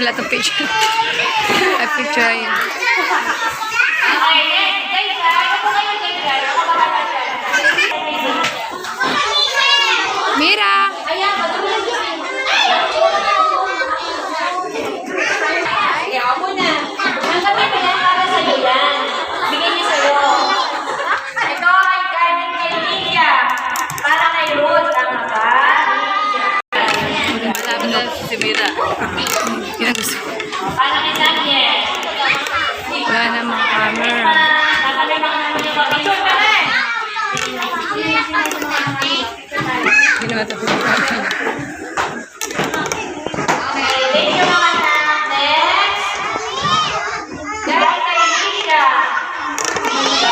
wala itong picture. Ay, picture yun. Mira! Ako na. Ang kami na yan para sa'yo yan. Bigyan niyo sa'yo. Ito ay galing kay Lydia. Para kay Ruth. Tama ba? Malapit na si Mira. Yun ang gusto ko. Para kay Daniel. Wala namang camera. Nakalimutan namin yung picture ka na eh. Hindi naman ito picture.